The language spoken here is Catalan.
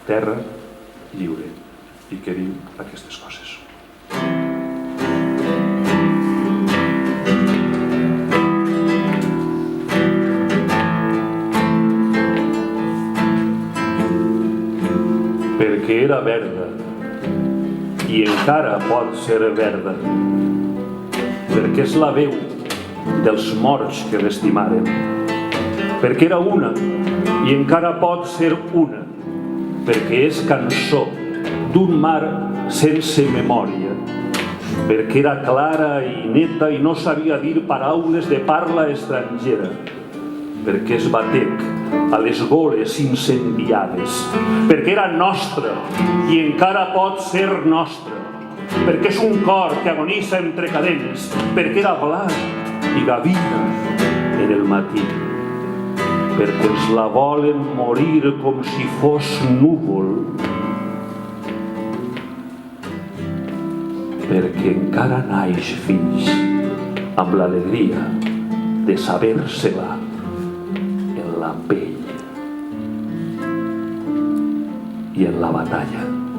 terra lliure, i que diu aquestes coses. Perquè era verda i encara pot ser verda, perquè és la veu dels morts que l'estimaren, perquè era una i encara pot ser una, perquè és cançó d'un mar sense memòria, perquè era clara i neta i no sabia dir paraules de parla estrangera, perquè és batec a les goles incendiades, perquè era nostra i encara pot ser nostra, perquè és un cor que agonitza entre cadenes, perquè era blanc i gavina en el matí, perquè ens la volen morir com si fos núvol, perquè encara naix fills amb l'alegria de saber-se-la en la pell i en la batalla.